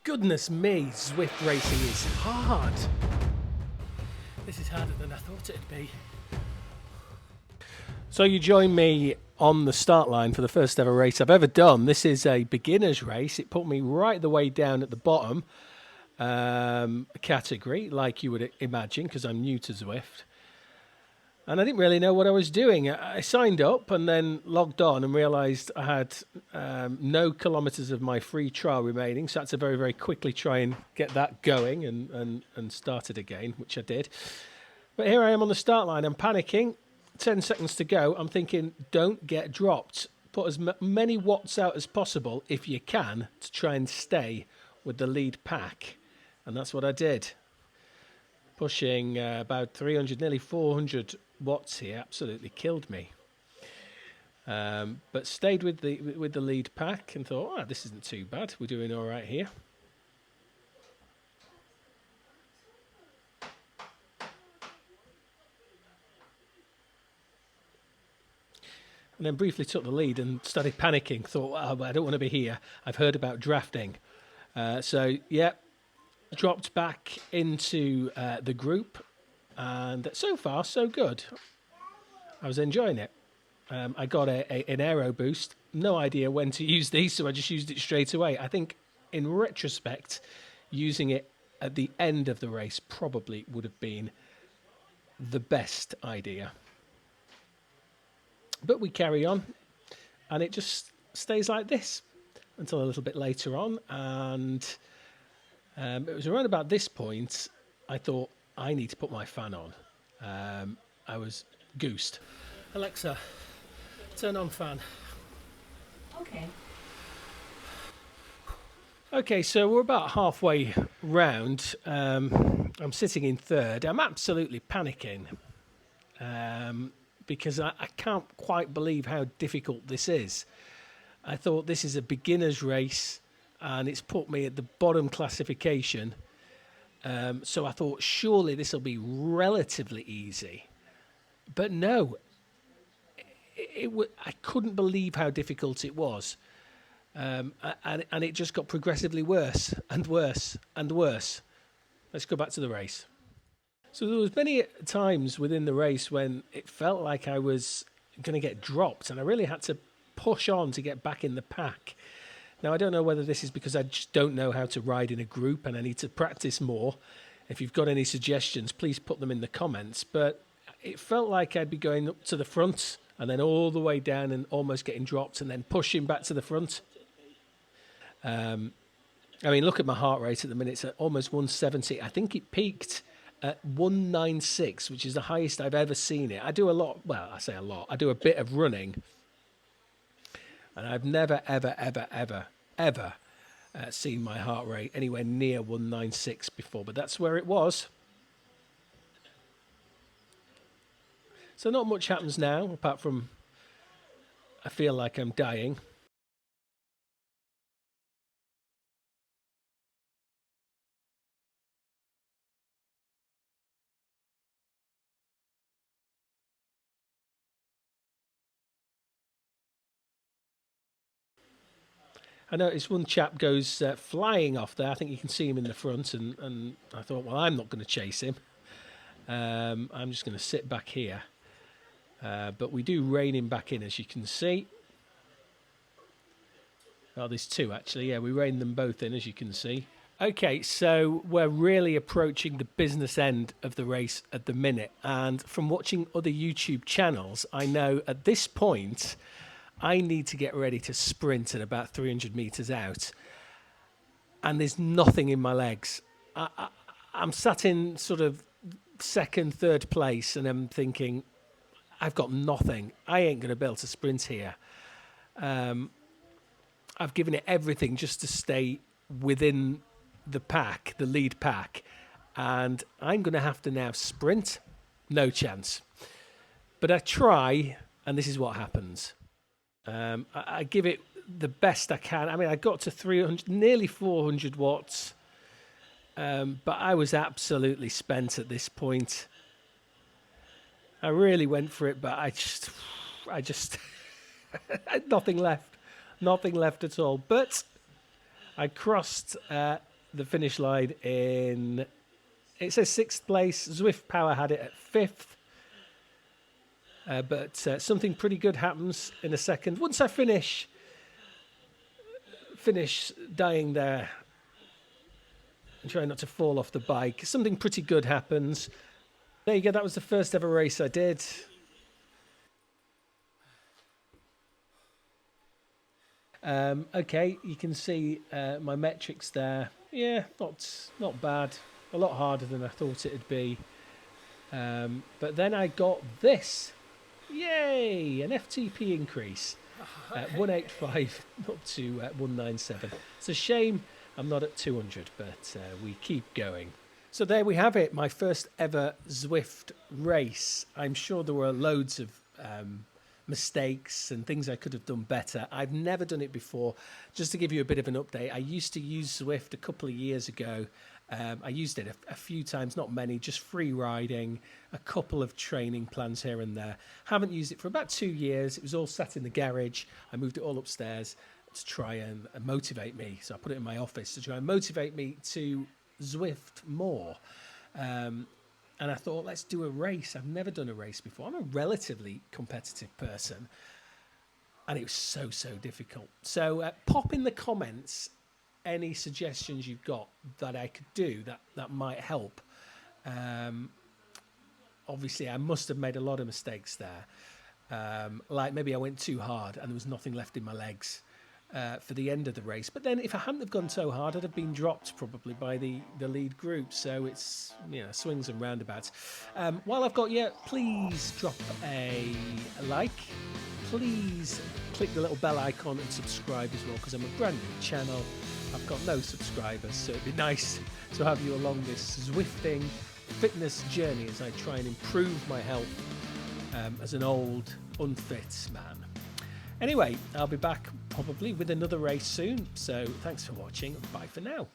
Goodness me, Zwift racing is hard. This is harder than I thought it'd be. So you join me on the start line for the first ever race I've ever done. This is a beginner's race. It put me right the way down at the bottom category, like you would imagine, because I'm new to Zwift. And I didn't really know what I was doing. I signed up and then logged on and realised I had no kilometres of my free trial remaining. So I had to very, very quickly try and get that going and start it again, which I did. But here I am on the start line. I'm panicking. 10 seconds to go. I'm thinking, don't get dropped. Put as many watts out as possible, if you can, to try and stay with the lead pack. And that's what I did. Pushing about 300, nearly 400 watts here. Absolutely killed me. But stayed with the lead pack and thought, oh, this isn't too bad. We're doing all right here. And then briefly took the lead and started panicking. Thought, oh, I don't want to be here. I've heard about drafting. Dropped back into the group. And so far, so good. I was enjoying it. I got an aero boost. No idea when to use these, so I just used it straight away. I think, in retrospect, using it at the end of the race probably would have been the best idea. But we carry on, and it just stays like this until a little bit later on. And it was around about this point I thought, I need to put my fan on. I was goosed. Alexa, turn on fan. Okay. Okay, so we're about halfway round. I'm sitting in third. I'm absolutely panicking. Because I can't quite believe how difficult this is. I thought this is a beginner's race and it's put me at the bottom classification. So I thought surely this will be relatively easy. But no, I couldn't believe how difficult it was. And it just got progressively worse and worse and worse. Let's go back to the race. So there was many times within the race when it felt like I was going to get dropped and I really had to push on to get back in the pack. Now, I don't know whether this is because I just don't know how to ride in a group and I need to practice more. If you've got any suggestions, please put them in the comments. But it felt like I'd be going up to the front and then all the way down and almost getting dropped and then pushing back to the front. I mean, look at my heart rate at the minute. It's at almost 170. I think it peaked at 196, which is the highest I've ever seen it. I do a lot, well, I say a lot, I do a bit of running. And I've never, ever seen my heart rate anywhere near 196 before, but that's where it was. So not much happens now, apart from I feel like I'm dying. I noticed one chap goes flying off there. I think you can see him in the front, and I thought, well, I'm not going to chase him. I'm just going to sit back here. But we do rein him back in, as you can see. Oh, there's two, actually. Yeah, we rein them both in, as you can see. Okay, so we're really approaching the business end of the race at the minute. And from watching other YouTube channels, I know at this point I need to get ready to sprint at about 300 metres out. And there's nothing in my legs. I'm sat in sort of second, third place, and I'm thinking, I've got nothing. I ain't going to be able to sprint here. I've given it everything just to stay within the pack, the lead pack. And I'm going to have to now sprint. No chance. But I try, and this is what happens. I give it the best I can. I mean, I got to 300, nearly 400 watts, but I was absolutely spent at this point. I really went for it, but I just nothing left at all. But I crossed the finish line in, it says 6th place. Zwift Power had it at 5th. But something pretty good happens in a second. Once I finish dying there and trying not to fall off the bike, something pretty good happens. There you go. That was the first ever race I did. Okay, you can see my metrics there. Yeah, not bad. A lot harder than I thought it'd be. But then I got this. Yay! An FTP increase. 185 up to 197. It's a shame I'm not at 200, but we keep going. So there we have it, my first ever Zwift race. I'm sure there were loads of mistakes and things I could have done better. I've never done it before. Just to give you a bit of an update, I used to use Zwift a couple of years ago. I used it a few times, not many, just free riding, a couple of training plans here and there. Haven't used it for about 2 years. It was all sat in the garage. I moved it all upstairs to try and motivate me. So I put it in my office to try and motivate me to Zwift more. And I thought, let's do a race. I've never done a race before. I'm a relatively competitive person. And it was so difficult. So pop in the comments any suggestions you've got that I could do that might help. Obviously, I must have made a lot of mistakes there. Like maybe I went too hard and there was nothing left in my legs for the end of the race. But then if I hadn't have gone so hard, I'd have been dropped probably by the lead group. So it's, swings and roundabouts. While I've got you, please drop a like. Please click the little bell icon and subscribe as well, because I'm a brand new channel. I've got no subscribers, so it'd be nice to have you along this Zwifting fitness journey as I try and improve my health as an old, unfit man. Anyway, I'll be back probably with another race soon, so thanks for watching. Bye for now.